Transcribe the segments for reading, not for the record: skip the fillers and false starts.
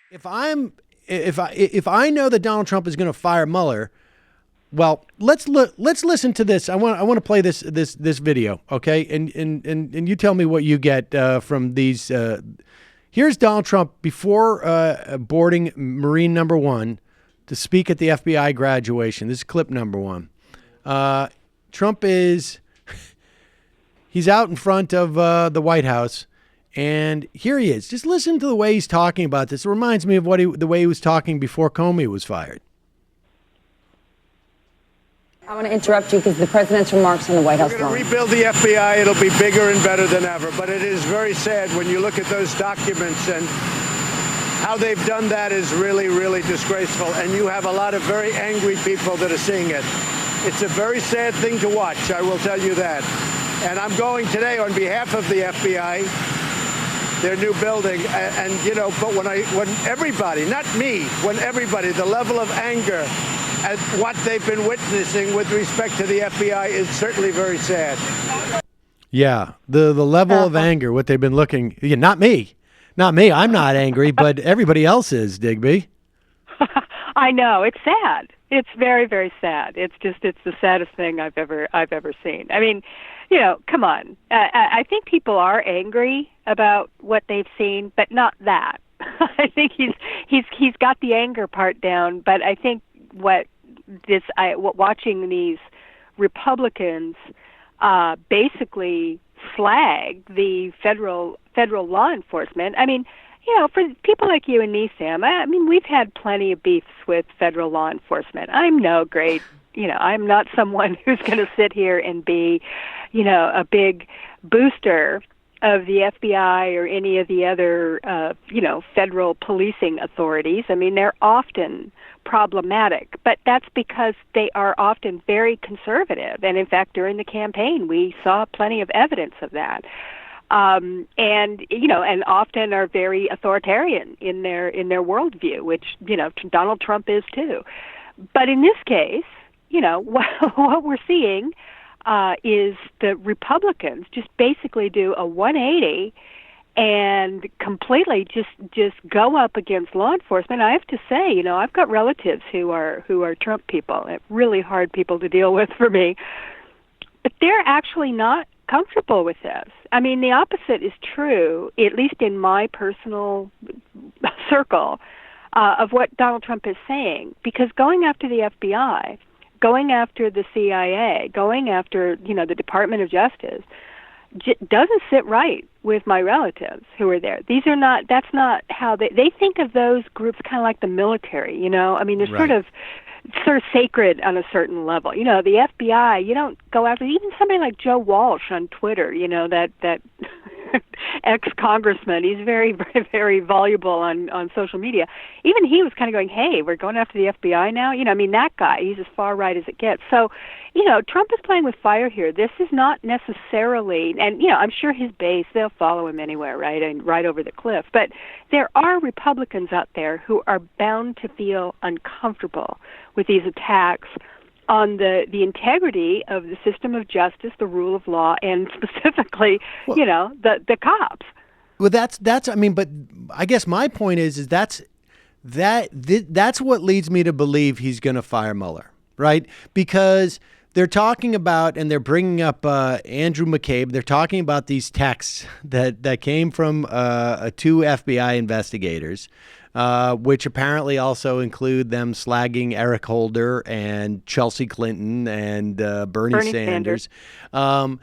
If I know that Donald Trump is going to fire Mueller, well, let's listen to this. I want to play this video, okay? And you tell me what you get from these. Here's Donald Trump before boarding Marine number 1 to speak at the FBI graduation. This is clip number 1. Trump he's out in front of the White House, and here he is. Just listen to the way he's talking about this. It reminds me of the way he was talking before Comey was fired. I want to interrupt you because the president's remarks on the White House. We're going to rebuild the FBI. It'll be bigger and better than ever. But it is very sad when you look at those documents, and how they've done that is really, really disgraceful. And you have a lot of very angry people that are seeing it. It's a very sad thing to watch, I will tell you that. And I'm going today on behalf of the FBI, their new building. And you know, but when everybody, not me, when everybody, the level of anger at what they've been witnessing with respect to the FBI is certainly very sad. Yeah, the level of anger, what they've been looking. Yeah, not me. I'm not angry, but everybody else is. Digby. I know, it's sad. It's very, very sad. It's the saddest thing I've ever seen. I mean, you know, come on. I think people are angry about what they've seen, but not that. I think he's got the anger part down, but I think watching these Republicans basically slag the federal law enforcement. I mean, you know, for people like you and me, Sam, I mean, we've had plenty of beefs with federal law enforcement. I'm not someone who's going to sit here and be, you know, a big booster of the FBI or any of the other, federal policing authorities. I mean, they're often problematic, but that's because they are often very conservative. And in fact, during the campaign, we saw plenty of evidence of that. And often are very authoritarian in their worldview, which, you know, Donald Trump is too. But in this case, you know, what we're seeing is the Republicans just basically do a 180 and completely just go up against law enforcement. I have to say, you know, I've got relatives who are Trump people, really hard people to deal with for me, but they're actually not comfortable with this. I mean, the opposite is true, at least in my personal circle, of what Donald Trump is saying, because going after the FBI, going after the CIA, going after, you know, the Department of Justice doesn't sit right with my relatives who are there. That's not how they think of those groups kind of like the military, you know? I mean, they're Right. sort of sacred on a certain level. You know, the FBI, you don't go after even somebody like Joe Walsh on Twitter, you know, that ex-congressman. He's very, very, very voluble on social media. Even he was kind of going, hey, we're going after the FBI now? You know, I mean, that guy, he's as far right as it gets. So, you know, Trump is playing with fire here. This is not necessarily, and, you know, I'm sure his base, they'll follow him anywhere, right, and right over the cliff. But there are Republicans out there who are bound to feel uncomfortable with these attacks on the integrity of the system of justice, the rule of law, and specifically, you know, the cops. Well, that's. I mean, but I guess my point is that's what leads me to believe he's going to fire Mueller, right? Because they're talking about and they're bringing up Andrew McCabe. They're talking about these texts that came from two FBI investigators. Which apparently also include them slagging Eric Holder and Chelsea Clinton and Bernie Sanders. And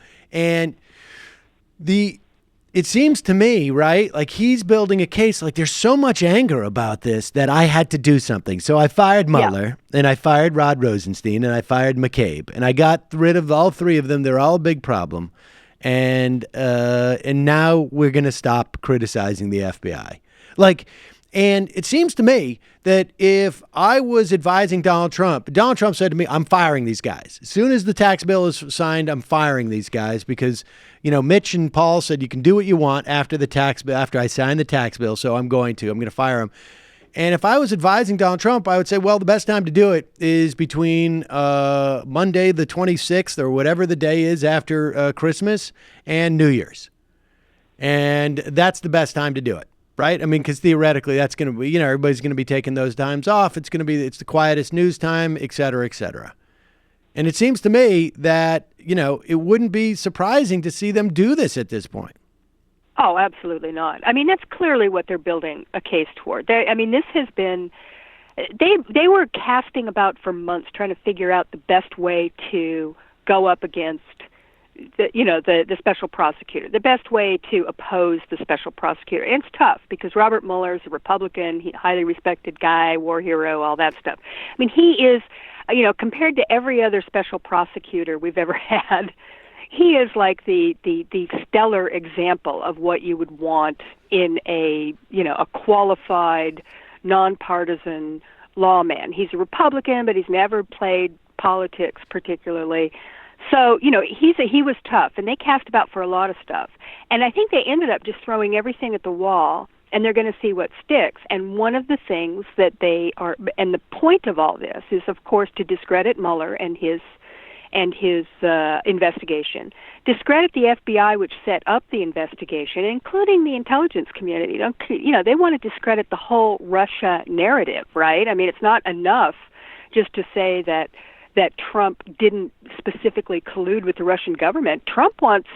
it seems to me, right, like he's building a case, like there's so much anger about this that I had to do something. So I fired Mueller and I fired Rod Rosenstein and I fired McCabe and I got rid of all three of them. They're all a big problem. And now we're going to stop criticizing the FBI. And it seems to me that if I was advising Donald Trump said to me, I'm firing these guys. As soon as the tax bill is signed, I'm firing these guys because, you know, Mitch and Paul said you can do what you want after I sign the tax bill. So I'm going to fire them. And if I was advising Donald Trump, I would say, well, the best time to do it is between Monday, the 26th or whatever the day is after Christmas and New Year's. And that's the best time to do it. right? I mean, because theoretically that's going to be, everybody's going to be taking those times off. It's the quietest news time, et cetera, et cetera. And it seems to me that, it wouldn't be surprising to see them do this at this point. Oh, absolutely not. I mean, that's clearly what they're building a case toward. This has been, they were casting about for months trying to figure out the best way to go up against the special prosecutor, the best way to oppose the special prosecutor. And it's tough because Robert Mueller is a Republican, highly respected guy, war hero, all that stuff. I mean, he is, compared to every other special prosecutor we've ever had, he is like the stellar example of what you would want in a qualified, nonpartisan lawman. He's a Republican, but he's never played politics particularly. So, he was tough, and they cast about for a lot of stuff. And I think they ended up just throwing everything at the wall, and they're going to see what sticks. And one of the things that they are, and the point of all this is, of course, to discredit Mueller and his investigation, discredit the FBI, which set up the investigation, including the intelligence community. They want to discredit the whole Russia narrative, right? I mean, it's not enough just to say that Trump didn't specifically collude with the Russian government. Trump wants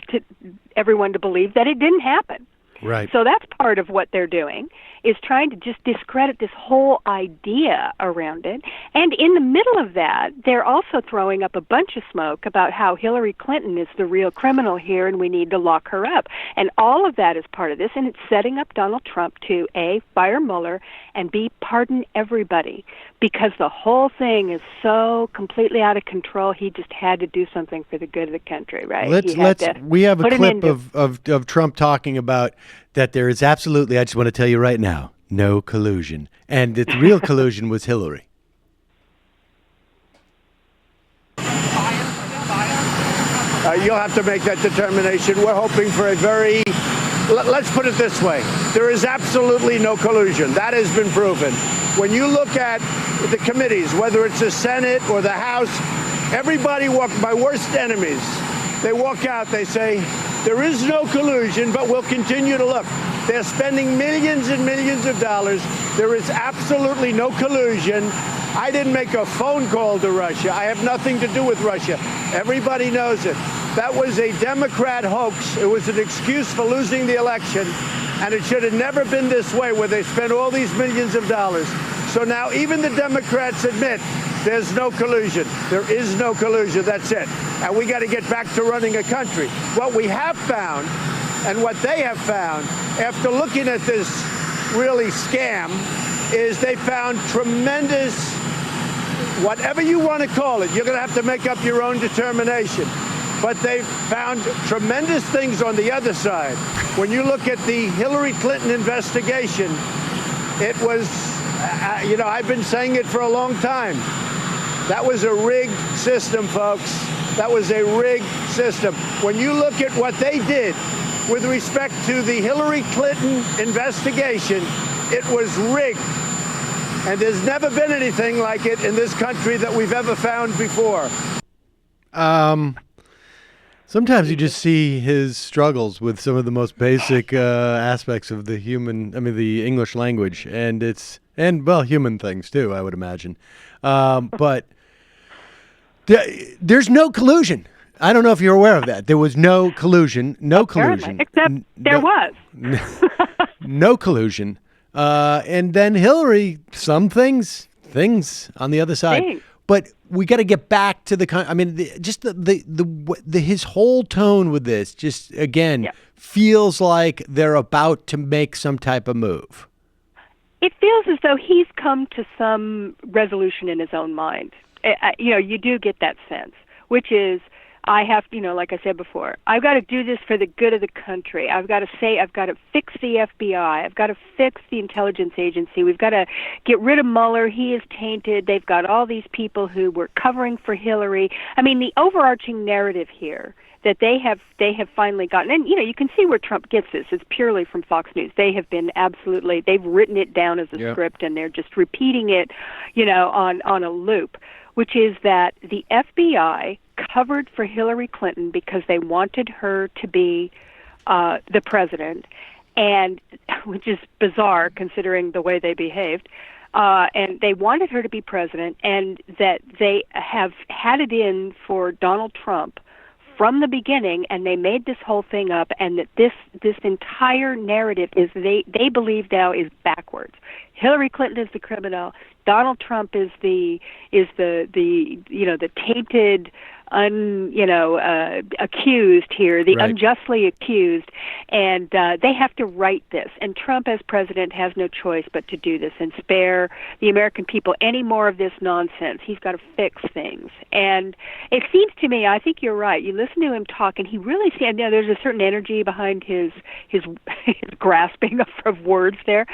everyone to believe that it didn't happen. Right. So that's part of what they're doing, is trying to just discredit this whole idea around it. And in the middle of that, they're also throwing up a bunch of smoke about how Hillary Clinton is the real criminal here and we need to lock her up. And all of that is part of this, and it's setting up Donald Trump to, A, fire Mueller, and B, pardon everybody. Because the whole thing is so completely out of control, he just had to do something for the good of the country, right? We have a clip of Trump talking about that there is absolutely, I just want to tell you right now, no collusion. And the real collusion was Hillary. You'll have to make that determination. We're hoping for let's put it this way. There is absolutely no collusion. That has been proven. When you look at the committees, whether it's the Senate or the House, everybody my worst enemies, they walk out, they say, there is no collusion, but we'll continue to look. They're spending millions and millions of dollars. There is absolutely no collusion. I didn't make a phone call to Russia. I have nothing to do with Russia. Everybody knows it. That was a Democrat hoax. It was an excuse for losing the election, and it should have never been this way where they spent all these millions of dollars. So now even the Democrats admit there's no collusion. There is no collusion. That's it. And we got to get back to running a country. What we have found and what they have found after looking at this really scam is they found tremendous, whatever you want to call it, you're going to have to make up your own determination. But they found tremendous things on the other side. When you look at the Hillary Clinton investigation, it was, I've been saying it for a long time. That was a rigged system, folks. That was a rigged system. When you look at what they did with respect to the Hillary Clinton investigation, it was rigged. And there's never been anything like it in this country that we've ever found before. Sometimes you just see his struggles with some of the most basic aspects of the English language, and human things too, I would imagine. But there's no collusion. I don't know if you're aware of that. There was no collusion. No collusion. Except there was. No collusion. And then Hillary, some things on the other side. Thanks. But we got to get back to his whole tone with this just, again, feels like they're about to make some type of move. It feels as though he's come to some resolution in his own mind. You do get that sense, which is, I have, like I said before, I've got to do this for the good of the country. I've got to fix the FBI. I've got to fix the intelligence agency. We've got to get rid of Mueller. He is tainted. They've got all these people who were covering for Hillary. I mean, the overarching narrative here that they have finally gotten, and you can see where Trump gets this. It's purely from Fox News. They have been they've written it down as a script, and they're just repeating it, on a loop, which is that the FBI covered for Hillary Clinton because they wanted her to be the president, and which is bizarre considering the way they behaved. And they wanted her to be president, and that they have had it in for Donald Trump from the beginning, and they made this whole thing up, and that this entire narrative is they believe now is backwards. Hillary Clinton is the criminal. Donald Trump is the tainted accused here, the right. unjustly accused, and they have to right this. And Trump, as president, has no choice but to do this and spare the American people any more of this nonsense. He's got to fix things. And it seems to me, I think you're right. You listen to him talk, and he really seems, there's a certain energy behind his grasping of words there,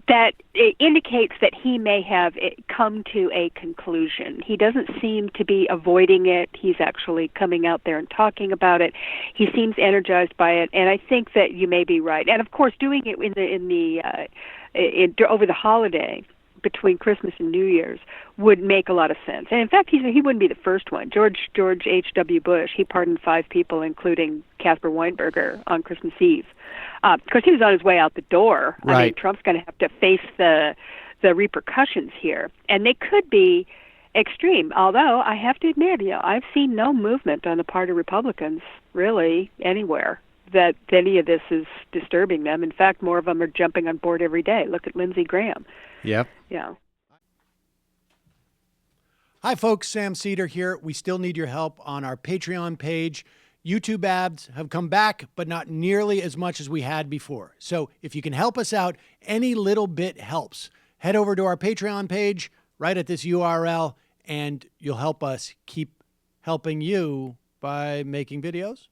that it indicates that he may have come to a conclusion. He doesn't seem to be avoiding it. He's actually coming out there and talking about it. He seems energized by it, and I think that you may be right. And of course, doing it over the holiday between Christmas and New Year's would make a lot of sense. And in fact, he wouldn't be the first one. George H.W. Bush, he pardoned 5 people, including Caspar Weinberger, on Christmas Eve. Because he was on his way out the door. Right. I mean, Trump's going to have to face the repercussions here, and they could be extreme. Although I have to admit, I've seen no movement on the part of Republicans really anywhere that any of this is disturbing them. In fact, more of them are jumping on board every day. Look at Lindsey Graham. Yep. Yeah. Hi, folks. Sam Seder here. We still need your help on our Patreon page. YouTube ads have come back, but not nearly as much as we had before. So if you can help us out, any little bit helps. Head over to our Patreon page right at this URL, and you'll help us keep helping you by making videos